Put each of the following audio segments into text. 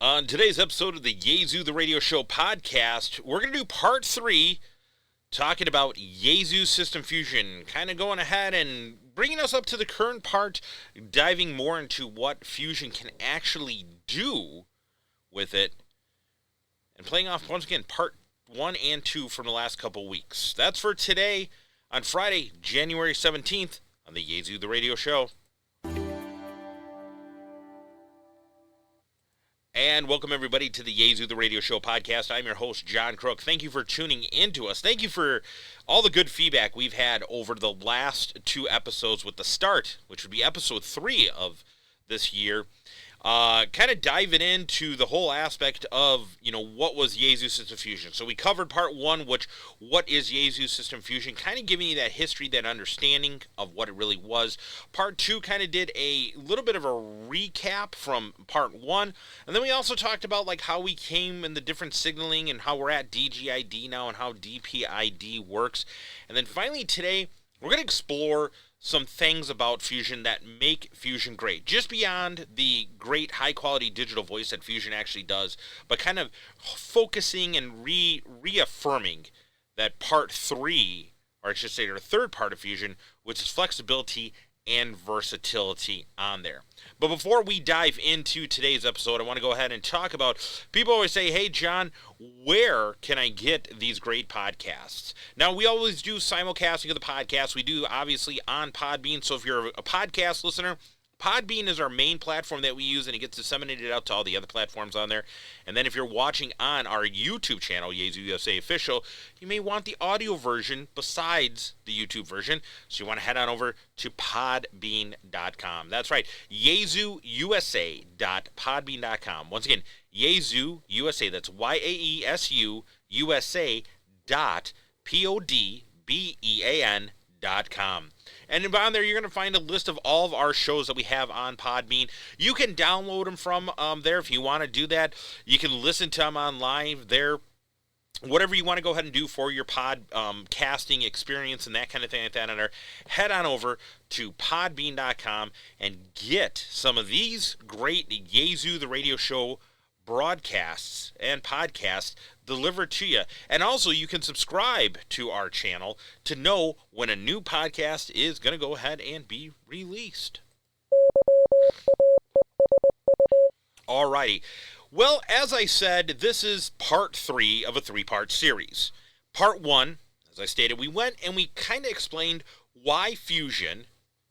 On today's episode of the Yaesu The Radio Show podcast, we're going to do part 3, talking about Yaesu System Fusion, kind of going ahead and bringing us up to the current part, diving more into what Fusion can actually do with it, and playing off, once again, part 1 and 2 from the last couple weeks. That's for today, on Friday, January 17th, on the Yaesu The Radio Show. And welcome, everybody, to the Yaesu The Radio Show podcast. I'm your host, John Crook. Thank you for tuning into us. Thank you for all the good feedback we've had over the last 2 episodes with the start, which would be episode 3 of this year. Kind of diving into the whole aspect of, what was Yaesu System Fusion. So we covered part 1, which, what is Yaesu System Fusion? Kind of giving you that history, that understanding of what it really was. Part 2 kind of did a little bit of a recap from part 1. And then we also talked about how we came and the different signaling and how we're at DGID now and how DPID works. And then finally today, we're going to explore some things about Fusion that make Fusion great. Just beyond the great high-quality digital voice that Fusion actually does, but kind of focusing and reaffirming that part 3, or I should say the third part of Fusion, which is flexibility and versatility on there. But before we dive into today's episode, I want to go ahead and talk about, people always say, hey, John, where can I get these great podcasts? Now, we always do simulcasting of the podcast. We do, obviously, on PodBean. So if you're a podcast listener, PodBean is our main platform that we use, and it gets disseminated out to all the other platforms on there. And then if you're watching on our YouTube channel, Yaesu USA Official, you may want the audio version besides the YouTube version. So you want to head on over to podbean.com. That's right, YaesuUSA.podbean.com. Once again, Yaesu USA, that's YAESU USA.podbean.com. And on there, you're going to find a list of all of our shows that we have on Podbean. You can download them from there if you want to do that. You can listen to them online there. Whatever you want to go ahead and do for your casting experience and that kind of thing like that on there, head on over to podbean.com and get some of these great Yaesu The Radio Show broadcasts and podcasts delivered to you. And also, you can subscribe to our channel to know when a new podcast is going to go ahead and be released. Alrighty. Well, as I said, this is part 3 of a 3-part series. Part 1, as I stated, we went and we kind of explained why Fusion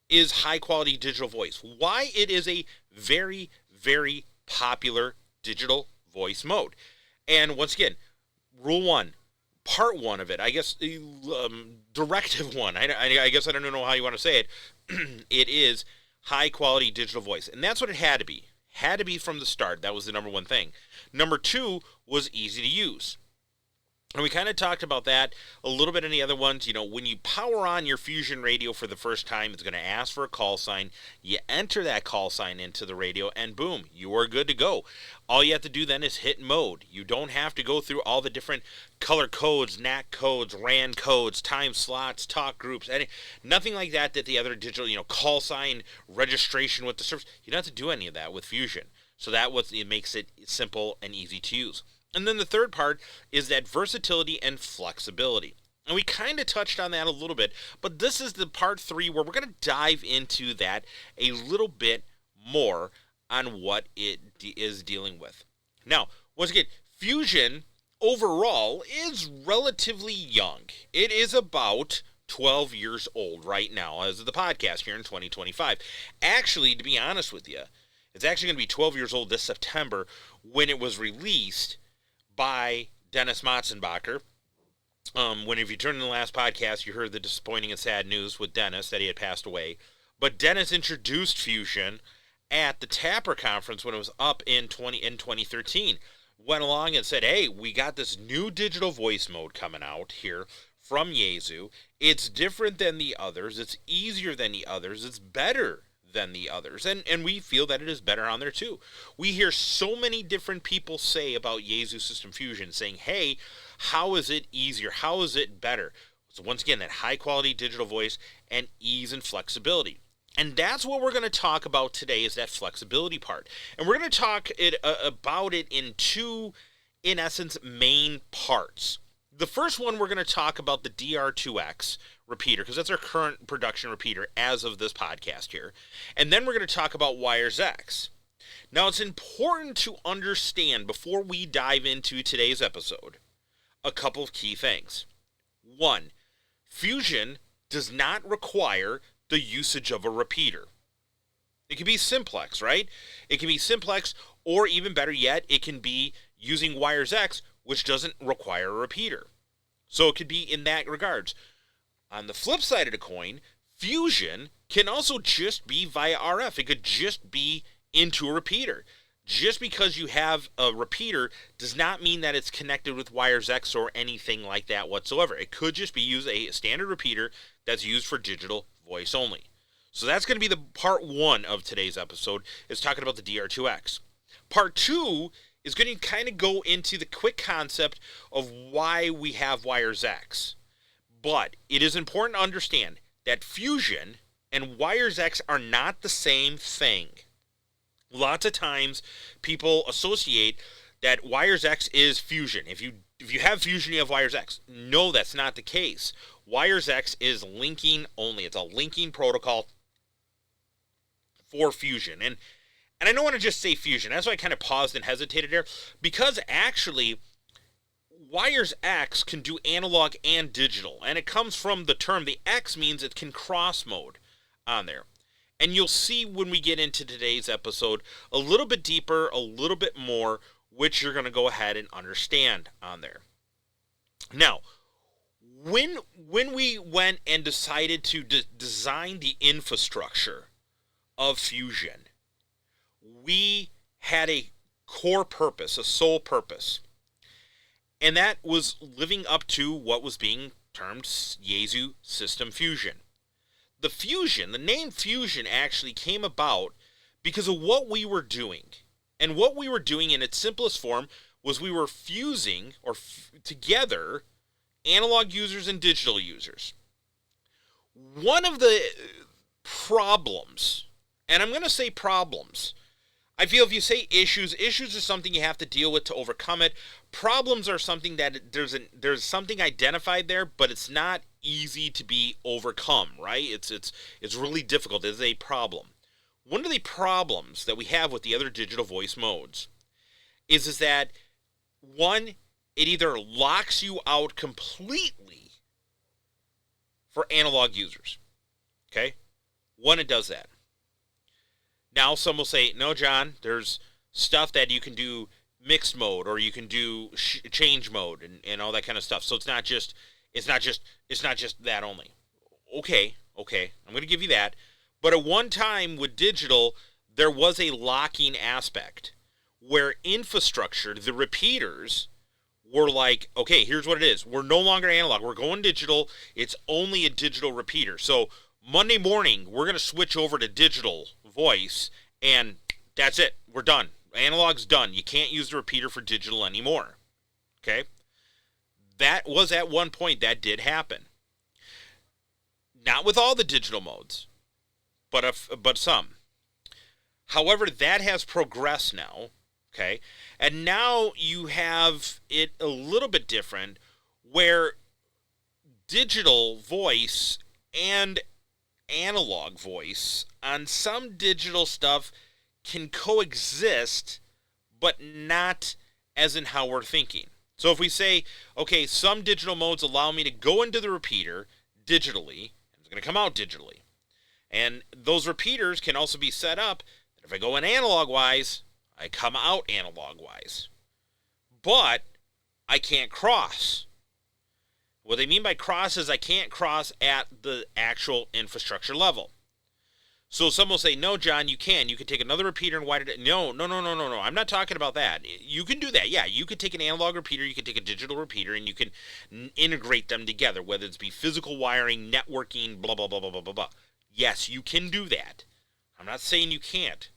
is high-quality digital voice, why it is a very, very popular digital voice mode. And once again, rule 1, part 1 of it, I guess, directive 1, I guess I don't know how you want to say it, it is high quality digital voice. And that's what it had to be. Had to be from the start. That was the number 1 thing. Number 2 was easy to use. And we kind of talked about that a little bit in the other ones. When you power on your Fusion radio for the first time, it's going to ask for a call sign. You enter that call sign into the radio, and boom, you are good to go. All you have to do then is hit mode. You don't have to go through all the different color codes, NAC codes, RAN codes, time slots, talk groups, nothing like that the other digital, call sign registration with the service. You don't have to do any of that with Fusion. So it makes it simple and easy to use. And then the third part is that versatility and flexibility. And we kind of touched on that a little bit, but this is the part 3 where we're going to dive into that a little bit more on what it is dealing with. Now, once again, Fusion overall is relatively young. It is about 12 years old right now as of the podcast here in 2025. Actually, to be honest with you, it's actually going to be 12 years old this September when it was released by Dennis Motzenbacher. If you turned in the last podcast, you heard the disappointing and sad news with Dennis that he had passed away. But Dennis introduced Fusion at the Tapper Conference when it was up in 2013. Went along and said, hey, we got this new digital voice mode coming out here from Yaesu. It's different than the others. It's easier than the others. It's better than the others, and we feel that it is better on there too. We hear so many different people say about Yaesu System Fusion, saying, hey, how is it easier? How is it better? So once again, that high quality digital voice and ease and flexibility. And that's what we're going to talk about today, is that flexibility part. And we're going to talk about it in two, in essence, main parts. The first one, we're going to talk about the DR2X repeater, because that's our current production repeater as of this podcast here. And then we're going to talk about Wires X. Now, it's important to understand, before we dive into today's episode, a couple of key things. One, Fusion does not require the usage of a repeater. It can be simplex, right? It can be simplex, or even better yet, it can be using Wires X, which doesn't require a repeater. So it could be in that regards. On the flip side of the coin, Fusion can also just be via RF. It could just be into a repeater. Just because you have a repeater does not mean that it's connected with Wires X or anything like that whatsoever. It could just be used a standard repeater that's used for digital voice only. So that's going to be the part one of today's episode, is talking about the DR2X. Part two is going to kind of go into the quick concept of why we have Wires X. But it is important to understand that Fusion and Wires X are not the same thing. Lots of times people associate that Wires X is Fusion. If you have Fusion, you have Wires X. No, that's not the case. Wires X is linking only. It's a linking protocol for Fusion. And I don't want to just say Fusion. That's why I kind of paused and hesitated there, because actually Wires X can do analog and digital. And it comes from the term, the X means it can cross mode on there. And you'll see when we get into today's episode a little bit deeper, a little bit more, which you're going to go ahead and understand on there. Now, when we went and decided to design the infrastructure of Fusion, we had a core purpose, a sole purpose. And that was living up to what was being termed Yaesu System Fusion. The name Fusion actually came about because of what we were doing. And what we were doing in its simplest form was we were fusing together analog users and digital users. One of the problems, and I'm going to say problems, I feel if you say issues are something you have to deal with to overcome it. Problems are something that there's something identified there, but it's not easy to be overcome, right? It's really difficult. It's a problem. One of the problems that we have with the other digital voice modes is that, one, it either locks you out completely for analog users. Okay? One, it does that. Now, some will say, no, John, there's stuff that you can do mixed mode, or you can do change mode and all that kind of stuff. So it's not just that only. Okay, I'm going to give you that. But at one time with digital, there was a locking aspect where infrastructure, the repeaters, were like, okay, here's what it is. We're no longer analog. We're going digital. It's only a digital repeater. So Monday morning, we're going to switch over to digital voice, and that's it. We're done. Analog's done. You can't use the repeater for digital anymore. Okay? That was at one point, that did happen. Not with all the digital modes, but some. However, that has progressed now. Okay? And now you have it a little bit different, where digital voice and analog voice on some digital stuff can coexist, but not as in how we're thinking. So if we say, okay, some digital modes allow me to go into the repeater digitally, it's going to come out digitally. And those repeaters can also be set up that if I go in analog-wise, I come out analog-wise. But I can't cross. What they mean by cross is I can't cross at the actual infrastructure level. So some will say, no, John, you can. You can take another repeater and widen it. No. I'm not talking about that. You can do that. Yeah, you could take an analog repeater, you could take a digital repeater, and you can integrate them together, whether it's be physical wiring, networking, blah, blah, blah, blah, blah, blah, blah. Yes, you can do that. I'm not saying you can't.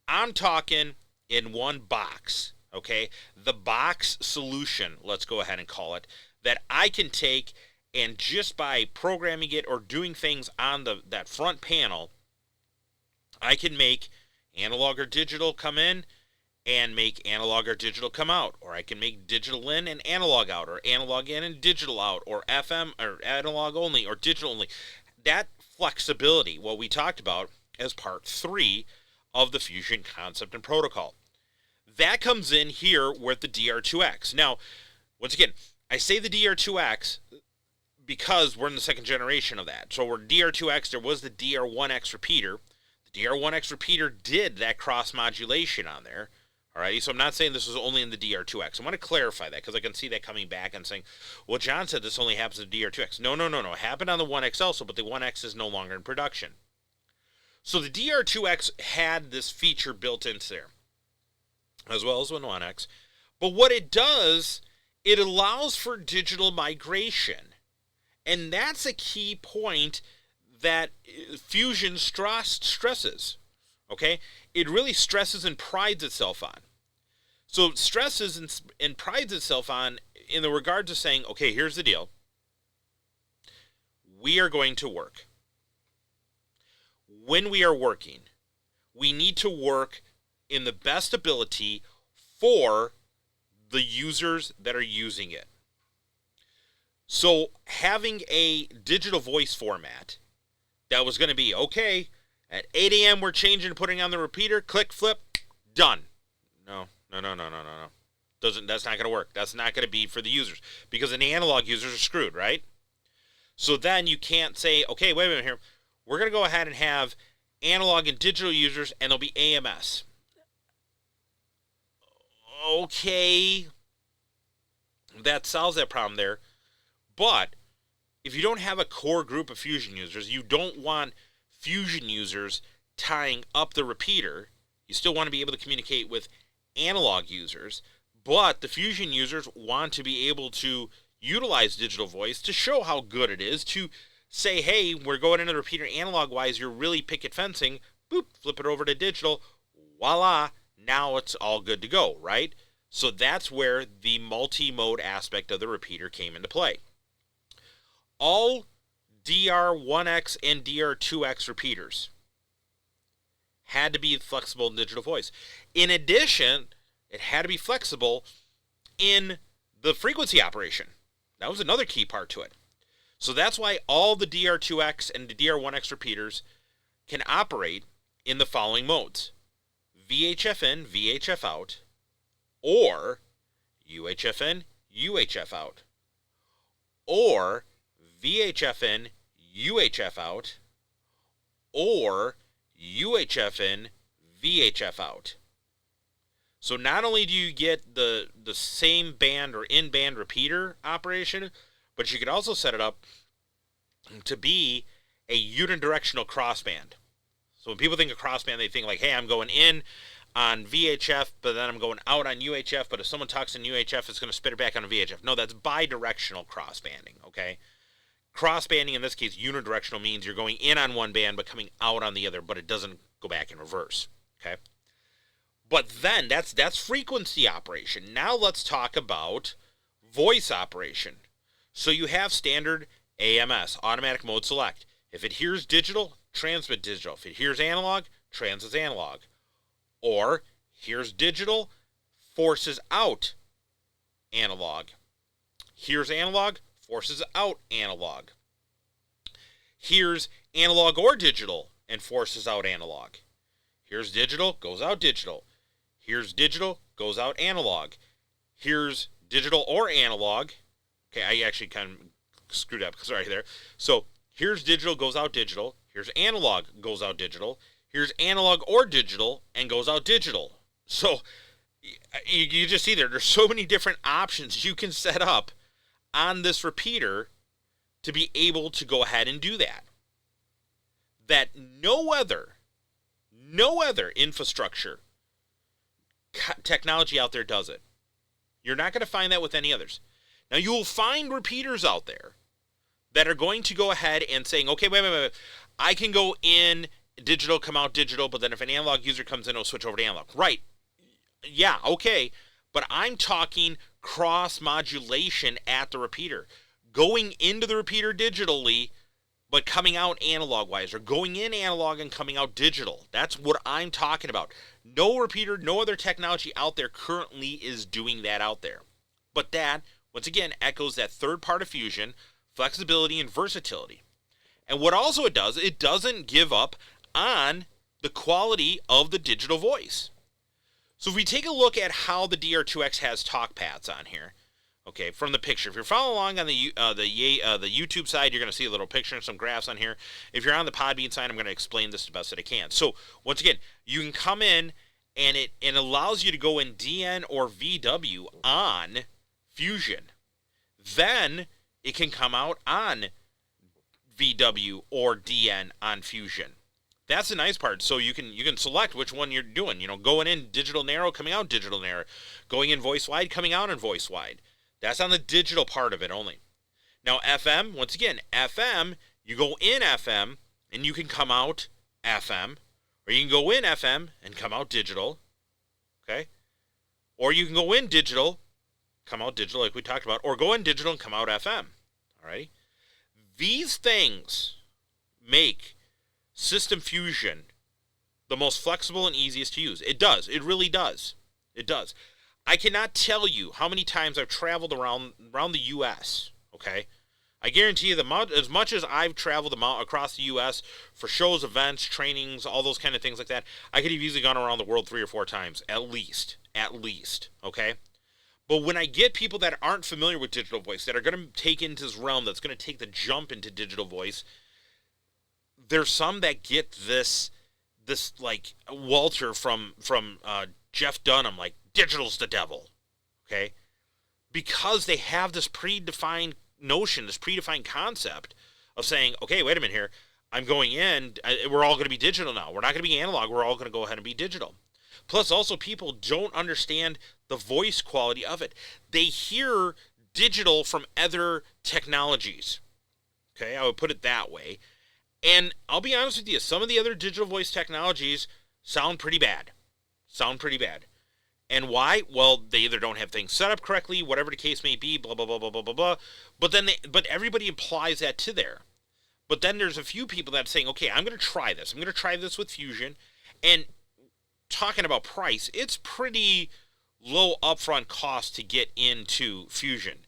I'm talking in one box, okay? The box solution, let's go ahead and call it, that I can take, and just by programming it or doing things on that front panel, I can make analog or digital come in and make analog or digital come out, or I can make digital in and analog out, or analog in and digital out, or FM or analog only or digital only. That flexibility, what we talked about as part 3 of the Fusion concept and protocol. That comes in here with the DR2X. Now, once again, I say the DR2X because we're in the second generation of that. So we're DR2X, there was the DR1X repeater. The DR1X repeater did that cross modulation on there. Alrighty, so I'm not saying this was only in the DR2X. I want to clarify that because I can see that coming back and saying, well, John said this only happens in the DR2X. No. It happened on the 1X also, but the 1X is no longer in production. So the DR2X had this feature built into there, as well as the 1X. But what it does, it allows for digital migration. And that's a key point that Fusion stresses. Okay? It really stresses and prides itself on. So it stresses and prides itself on in the regard to saying, okay, here's the deal. We are going to work. When we are working, we need to work in the best ability for the users that are using it. So having a digital voice format that was going to be, okay, at 8 a.m. we're changing, putting on the repeater, click, flip, done. No. That's not going to work. That's not going to be for the users because the analog users are screwed, right? So then you can't say, okay, wait a minute here. We're going to go ahead and have analog and digital users and there'll be AMS. Okay. That solves that problem there. But if you don't have a core group of Fusion users, you don't want Fusion users tying up the repeater. You still want to be able to communicate with analog users, but the Fusion users want to be able to utilize digital voice to show how good it is, to say, hey, we're going into the repeater analog-wise, you're really picket fencing, boop, flip it over to digital, voila, now it's all good to go, right? So that's where the multi-mode aspect of the repeater came into play. All DR1X and DR2X repeaters had to be flexible in digital voice. In addition, it had to be flexible in the frequency operation. That was another key part to it. So that's why all the DR2X and the DR1X repeaters can operate in the following modes: VHF in, VHF out, or UHF in, UHF out, or VHF in, UHF out, or UHF in, VHF out. So not only do you get the same band or in-band repeater operation, but you could also set it up to be a unidirectional crossband. So when people think of crossband, they think like, hey, I'm going in on VHF, but then I'm going out on UHF, but if someone talks in UHF, it's going to spit it back on a VHF. No, that's bidirectional crossbanding, okay? Crossbanding, in this case, unidirectional, means you're going in on one band but coming out on the other, but it doesn't go back in reverse, okay? But then, that's frequency operation. Now let's talk about voice operation. So you have standard AMS, automatic mode select. If it hears digital, transmit digital. If it hears analog, transmits analog. Or hears digital, forces out analog. Hears analog, forces out analog. Hears analog or digital and forces out analog. Hears digital, goes out digital. Hears digital, goes out analog. Hears digital or analog. Okay, I actually kind of screwed up. Sorry there. So here's digital, goes out digital. Here's analog, goes out digital. Here's analog or digital and goes out digital. So you just see there's so many different options you can set up on this repeater to be able to go ahead and do that. That no other infrastructure technology out there does it. You're not going to find that with any others. Now, you will find repeaters out there that are going to go ahead and saying, okay, wait. I can go in digital, come out digital, but then if an analog user comes in, it'll switch over to analog. Right. Yeah, okay. But I'm talking cross-modulation at the repeater. Going into the repeater digitally but coming out analog-wise, or going in analog and coming out digital. That's what I'm talking about. No repeater, no other technology out there currently is doing that out there. But that, once again, echoes that third part of Fusion, flexibility and versatility. And what also it does, it doesn't give up on the quality of the digital voice. So if we take a look at how the DR2X has talk pads on here, okay, from the picture. If you're following along on the YouTube side, you're going to see a little picture and some graphs on here. If you're on the PodBeAN side, I'm going to explain this the best that I can. So once again, you can come in and it allows you to go in DN or VW on Fusion. Then it can come out on VW or DN on Fusion. That's the nice part. So you can select which one you're doing. Going in digital narrow, coming out digital narrow. Going in voice wide, coming out in voice wide. That's on the digital part of it only. Now FM, once again, FM, you go in FM and you can come out FM, or you can go in FM and come out digital, okay? Or you can go in digital, come out digital like we talked about, or go in digital and come out FM, all right? These things make System Fusion the most flexible and easiest to use. It does. It really does. It does. I cannot tell you how many times I've traveled around the U.S., okay? I guarantee you as much as I've traveled across the U.S. for shows, events, trainings, all those kind of things like that, I could have easily gone around the world 3 or 4 times, at least, okay? But when I get people that aren't familiar with digital voice, that are going to take into this realm, that's going to take the jump into digital voice, there's some that get this like Walter from Jeff Dunham, like, digital's the devil, okay? Because they have this predefined notion, this predefined concept of saying, okay, wait a minute here, I'm going in, we're all going to be digital now. We're not going to be analog, we're all going to go ahead and be digital. Plus, also, people don't understand the voice quality of it. They hear digital from other technologies, okay? I would put it that way. And I'll be honest with you, some of the other digital voice technologies sound pretty bad. And why? Well, they either don't have things set up correctly, whatever the case may be, blah, blah, blah, blah, blah, blah, blah. But everybody applies that to there. But then there's a few people that are saying, okay, I'm going to try this. I'm going to try this with Fusion. And talking about price, it's pretty low upfront cost to get into Fusion.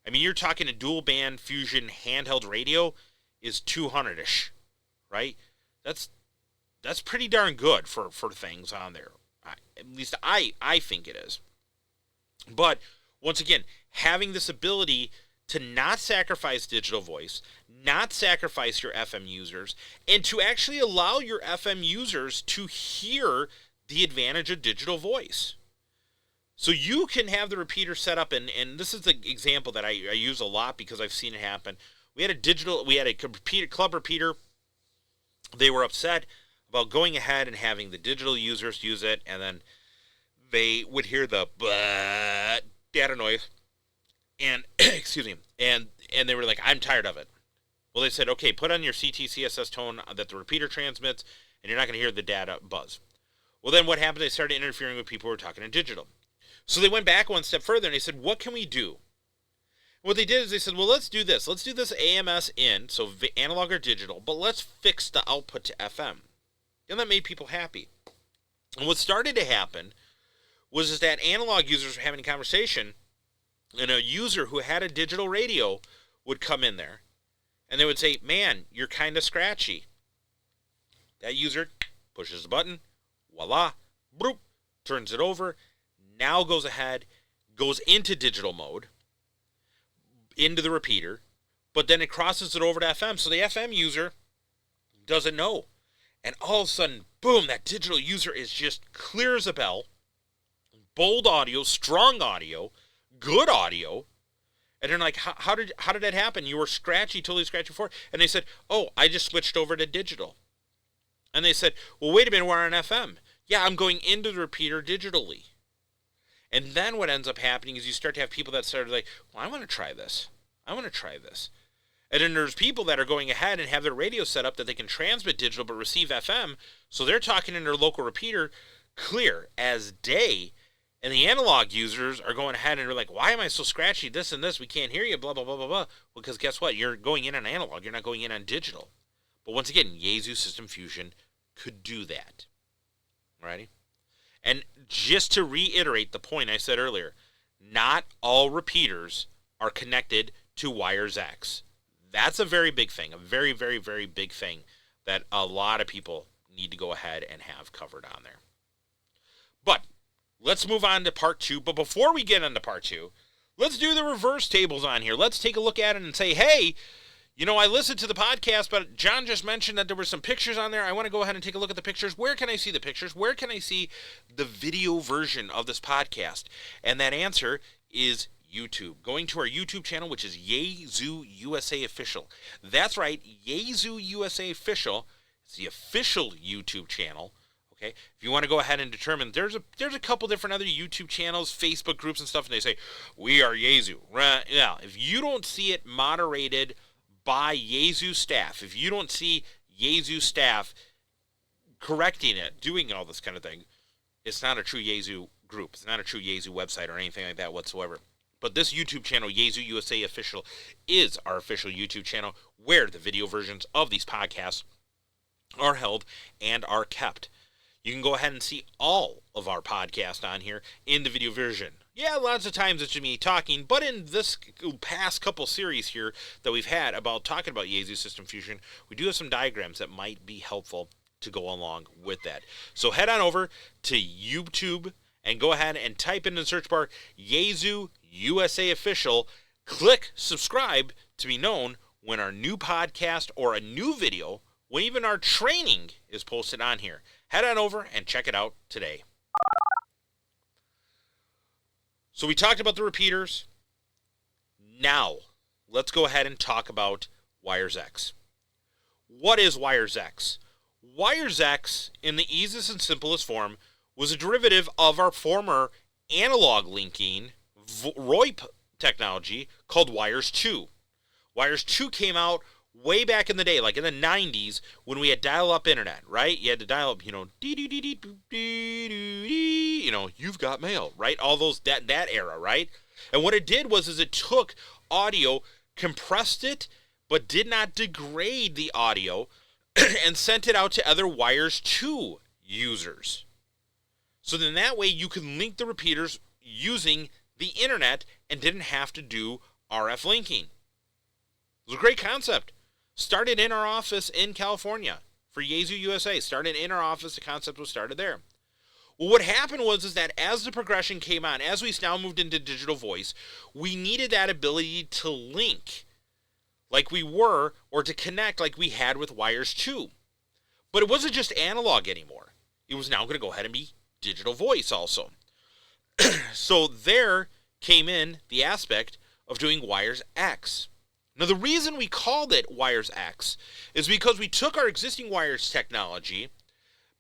I mean, you're talking a dual band Fusion handheld radio is $200-ish, right? That's pretty darn good for things on there. At least I think it is. But once again, having this ability to not sacrifice digital voice, not sacrifice your FM users, and to actually allow your FM users to hear the advantage of digital voice. So you can have the repeater set up, and this is the example that I use a lot because I've seen it happen. We had a club repeater. They were upset about going ahead and having the digital users use it, and then they would hear the data noise, and excuse me, and they were like, I'm tired of it. Well, they said, okay, put on your CT/CSS tone that the repeater transmits, and you're not going to hear the data buzz. Well, then what happened? They started interfering with people who were talking in digital. So they went back one step further, and they said, what can we do? What they did is they said, well, let's do this. Let's do this AMS in, so analog or digital, but let's fix the output to FM. And that made people happy. And what started to happen was that analog users were having a conversation, and a user who had a digital radio would come in there, and they would say, man, you're kind of scratchy. That user pushes the button, voila, bloop, turns it over, now goes ahead, goes into digital mode, into the repeater, but then it crosses it over to FM, so the FM user doesn't know. And all of a sudden, boom, that digital user is just clear as a bell, bold audio, strong audio, good audio. And they're like, how did that happen? You were scratchy, totally scratchy before. And they said, oh, I just switched over to digital. And they said, well, wait a minute, we're on FM. Yeah, I'm going into the repeater digitally. And then what ends up happening is you start to have people that start like, well, I want to try this. And then there's people that are going ahead and have their radio set up that they can transmit digital but receive FM. So they're talking in their local repeater clear as day. And the analog users are going ahead and are like, why am I so scratchy? This and this, we can't hear you, blah, blah, blah, blah, blah. Well, because guess what? You're going in on analog. You're not going in on digital. But once again, Yaesu System Fusion could do that. Alrighty? And just to reiterate the point I said earlier, not all repeaters are connected to Wires X. That's a very big thing, a very, very, very big thing that a lot of people need to go ahead and have covered on there. But let's move on to part 2. But before we get into part 2, let's do the reverse tables on here. Let's take a look at it and say, hey, you know, I listened to the podcast, but John just mentioned that there were some pictures on there. I want to go ahead and take a look at the pictures. Where can I see the pictures? Where can I see the video version of this podcast? And that answer is YouTube. Going to our YouTube channel, which is Yaesu USA Official. That's right, Yaesu USA Official. It's the official YouTube channel. Okay, if you want to go ahead and determine, there's a couple different other YouTube channels, Facebook groups and stuff, and they say, we are Yaesu. Right? Now, if you don't see it moderated by Yaesu staff, if you don't see Yaesu staff correcting it, doing all this kind of thing, it's not a true Yaesu group. It's not a true Yaesu website or anything like that whatsoever. But this YouTube channel, Yaesu USA Official, is our official YouTube channel where the video versions of these podcasts are held and are kept. You can go ahead and see all of our podcasts on here in the video version. Yeah, lots of times it's me talking, but in this past couple series here that we've had about talking about Yaesu System Fusion, we do have some diagrams that might be helpful to go along with that. So head on over to YouTube and go ahead and type in the search bar Yaesu USA Official. Click subscribe to be known when our new podcast or a new video, when even our training is posted on here. Head on over and check it out today. So we talked about the repeaters. Now, let's go ahead and talk about Wires X. What is Wires X? Wires X, in the easiest and simplest form, was a derivative of our former analog linking VoIP technology called Wires 2. Wires 2 came out way back in the day, like in the 90s, when we had dial-up internet, right? You had to dial up, you've got mail, right? All those, that era, right? And what it did was it took audio, compressed it, but did not degrade the audio, and sent it out to other Wires 2 users. So then that way you could link the repeaters using the internet and didn't have to do RF linking. It was a great concept. Started in our office in California for Yaesu USA. Started in our office. The concept was started there. Well, what happened was that as the progression came on, as we now moved into digital voice, we needed that ability to link like we were, or to connect like we had with Wires 2. But it wasn't just analog anymore. It was now going to go ahead and be digital voice also. So there came in the aspect of doing Wires X. Now, the reason we called it Wires X is because we took our existing wires technology,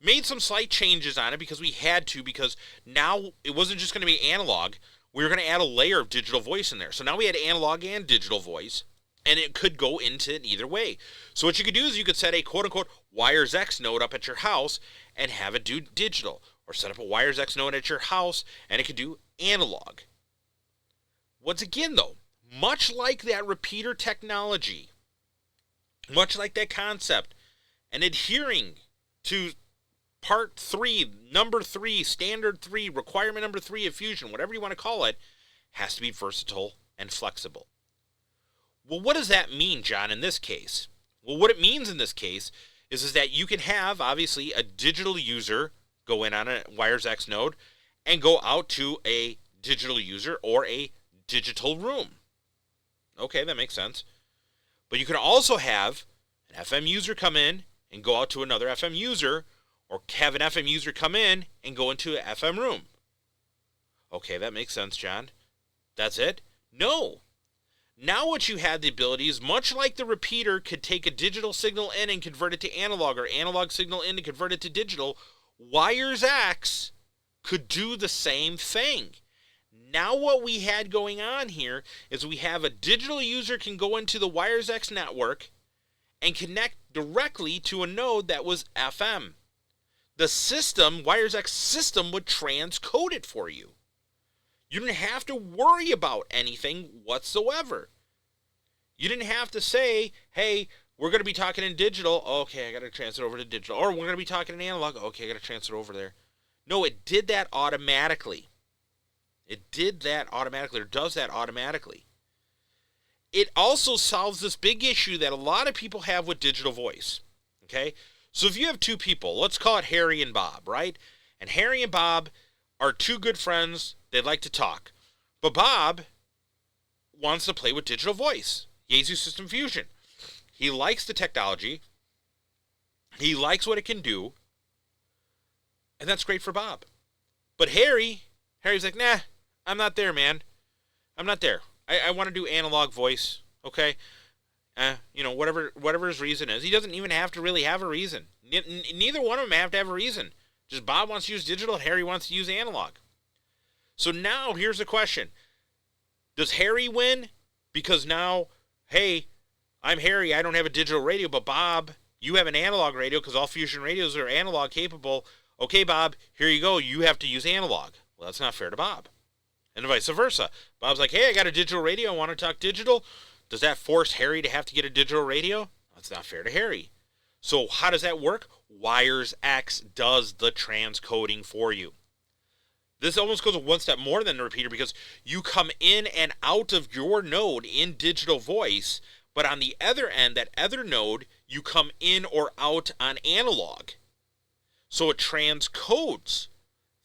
made some slight changes on it because we had to, because now it wasn't just going to be analog. We were going to add a layer of digital voice in there. So now we had analog and digital voice, and it could go into it either way. So what you could do is you could set a quote-unquote Wires X node up at your house and have it do digital, or set up a Wires X node at your house and it could do analog. Once again, though, much like that repeater technology, much like that concept, and adhering to part 3, number 3, standard 3, requirement number 3 of Fusion, whatever you want to call it, has to be versatile and flexible. Well, what does that mean, John, in this case? Well, what it means in this case is that you can have, obviously, a digital user go in on a Wires X node and go out to a digital user or a digital room. Okay, that makes sense. But you can also have an FM user come in and go out to another FM user, or have an FM user come in and go into an FM room. Okay, that makes sense, John. That's it? No. Now what you had the ability is, much like the repeater could take a digital signal in and convert it to analog, or analog signal in and convert it to digital, Wires X could do the same thing. Now what we had going on here is we have a digital user can go into the Wires X network and connect directly to a node that was FM. The system, Wires X system, would transcode it for you. You didn't have to worry about anything whatsoever. You didn't have to say, hey, we're going to be talking in digital. Okay, I got to transfer over to digital. Or we're going to be talking in analog. Okay, I got to transfer over there. No, it did that automatically. It did that automatically, or does that automatically. It also solves this big issue that a lot of people have with digital voice. Okay? So if you have two people, let's call it Harry and Bob, right? And Harry and Bob are two good friends. They'd like to talk. But Bob wants to play with digital voice, Yaesu System Fusion. He likes the technology. He likes what it can do. And that's great for Bob. But Harry's like, nah, I'm not there, man. I'm not there. I want to do analog voice, okay? Whatever his reason is. He doesn't even have to really have a reason. Neither one of them have to have a reason. Just Bob wants to use digital and Harry wants to use analog. So now here's the question. Does Harry win? Because now, hey, I'm Harry, I don't have a digital radio, but Bob, you have an analog radio because all Fusion radios are analog capable. Okay, Bob, here you go. You have to use analog. Well, that's not fair to Bob. And vice versa. Bob's like, hey, I got a digital radio. I want to talk digital. Does that force Harry to have to get a digital radio? That's not fair to Harry. So how does that work? Wires X does the transcoding for you. This almost goes one step more than the repeater because you come in and out of your node in digital voice, but on the other end, that other node, you come in or out on analog. So it transcodes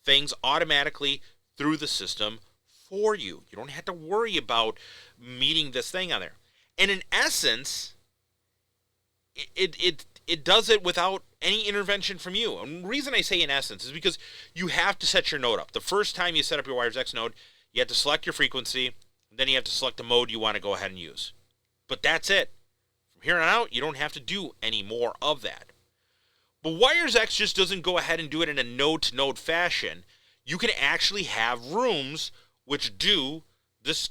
things automatically through the system for you. You don't have to worry about meeting this thing on there. And in essence, it does it without any intervention from you. And the reason I say in essence is because you have to set your node up. The first time you set up your Wires X node, you have to select your frequency, and then you have to select the mode you want to go ahead and use. But that's it. From here on out, you don't have to do any more of that. But Wires X just doesn't go ahead and do it in a node-to-node fashion. You can actually have rooms which do this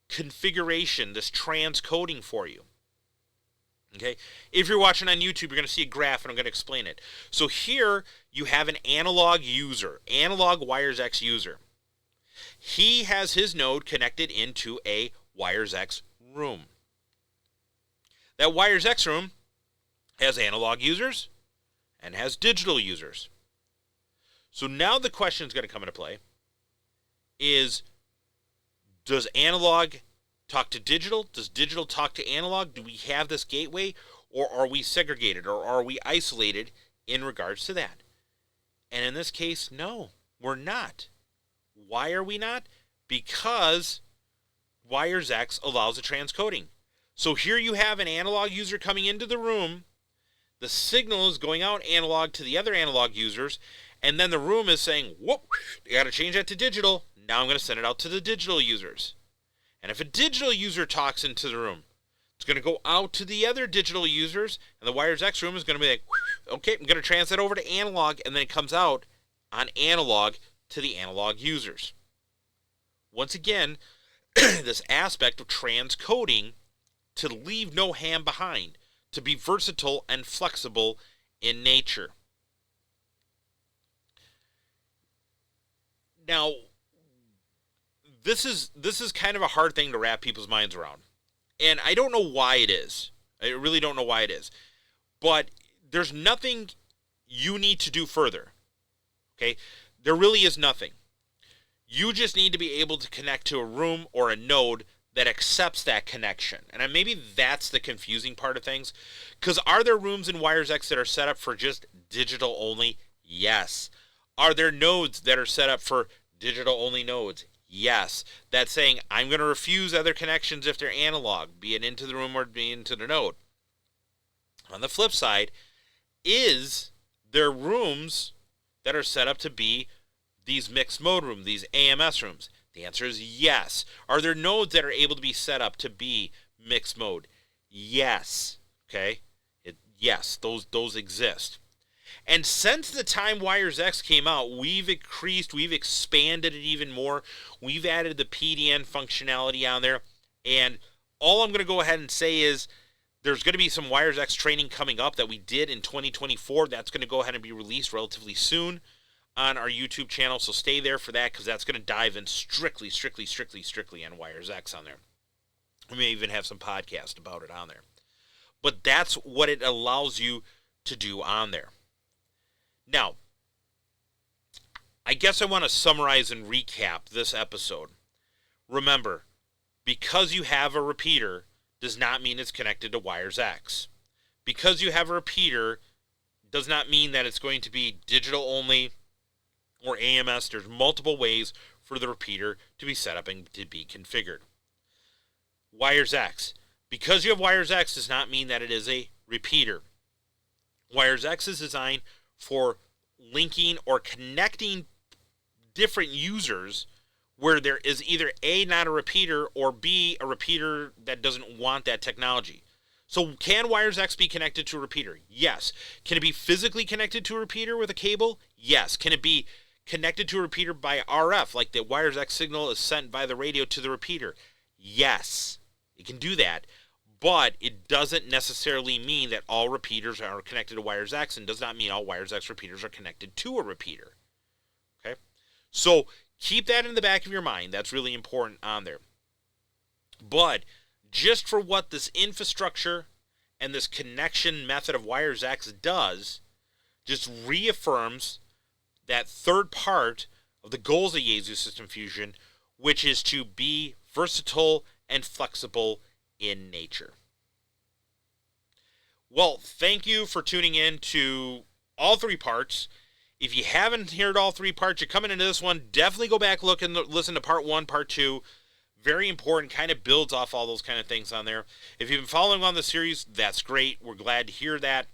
configuration, this transcoding for you. Okay? If you're watching on YouTube, you're going to see a graph, and I'm going to explain it. So here, you have an analog user, analog Wires X user. He has his node connected into a Wires X room. That Wires X room has analog users and has digital users. So now the question is going to come into play is, does analog talk to digital? Does digital talk to analog? Do we have this gateway, or are we segregated, or are we isolated in regards to that? And in this case, no, we're not. Why are we not? Because Wires X allows the transcoding. So here you have an analog user coming into the room. The signal is going out analog to the other analog users, and then the room is saying, whoop, you got to change that to digital. Now I'm going to send it out to the digital users. And if a digital user talks into the room, it's going to go out to the other digital users, and the Wires X room is going to be like, okay, I'm going to transfer that over to analog, and then it comes out on analog to the analog users. Once again, this aspect of transcoding to leave no ham behind, to be versatile and flexible in nature. Now, this is kind of a hard thing to wrap people's minds around. And I don't know why it is. I really don't know why it is. But there's nothing you need to do further. Okay? There really is nothing. You just need to be able to connect to a room or a node that accepts that connection. And maybe that's the confusing part of things. Because are there rooms in Wires X that are set up for just digital only? Yes. Are there nodes that are set up for digital only nodes? Yes. That's saying I'm going to refuse other connections if they're analog, be it into the room or be into the node. On the flip side, is there rooms that are set up to be these mixed mode rooms, these AMS rooms? The answer is yes. Are there nodes that are able to be set up to be mixed mode? Yes. Okay? Yes, those exist. And since the time Wires X came out, we've expanded it even more. We've added the PDN functionality on there. And all I'm going to go ahead and say is there's going to be some Wires X training coming up that we did in 2024. That's going to go ahead and be released relatively soon. on our YouTube channel, so stay there for that, because that's going to dive in strictly on Wires X on there. We may even have some podcast about it on there. But that's what it allows you to do on there. Now, I guess I want to summarize and recap this episode. Remember, because you have a repeater does not mean it's connected to Wires X. Because you have a repeater does not mean that it's going to be digital only or AMS. There's multiple ways for the repeater to be set up and to be configured. Wires X. Because you have Wires X does not mean that it is a repeater. Wires X is designed for linking or connecting different users where there is either A, not a repeater, or B, a repeater that doesn't want that technology. So can Wires X be connected to a repeater? Yes. Can it be physically connected to a repeater with a cable? Yes. Can it be connected to a repeater by RF, like the Wires X signal is sent by the radio to the repeater? Yes. It can do that. But it doesn't necessarily mean that all repeaters are connected to Wires X, and does not mean all Wires X repeaters are connected to a repeater. Okay? So keep that in the back of your mind. That's really important on there. But just for what this infrastructure and this connection method of Wires X does, just reaffirms that third part of the goals of Yaesu System Fusion, which is to be versatile and flexible in nature. Well, thank you for tuning in to all three parts. If you haven't heard all three parts, you're coming into this one, definitely go back, look and listen to part 1, part 2. Very important, kind of builds off all those kind of things on there. If you've been following on the series, that's great. We're glad to hear that.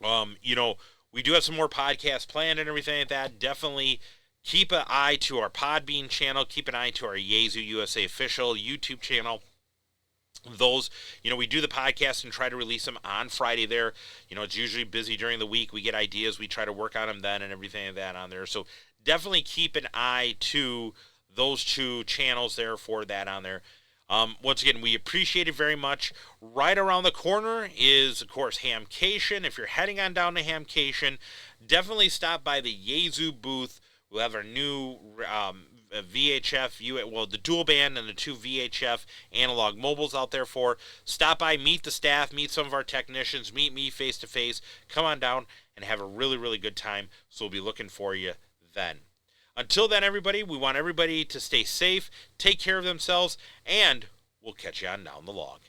We do have some more podcasts planned and everything like that. Definitely keep an eye to our PodBean channel. Keep an eye to our Yaesu USA official YouTube channel. Those, we do the podcast and try to release them on Friday there. It's usually busy during the week. We get ideas. We try to work on them then and everything like that on there. So definitely keep an eye to those two channels there for that on there. Once again, we appreciate it very much. Right around the corner is, of course, Hamcation. If you're heading on down to Hamcation, definitely stop by the Yaesu booth. We'll have our new VHF, the dual band and the 2 VHF analog mobiles out there for. Stop by, meet the staff, meet some of our technicians, meet me face to face. Come on down and have a really, really good time. So we'll be looking for you then. Until then, everybody, we want everybody to stay safe, take care of themselves, and we'll catch you on down the log.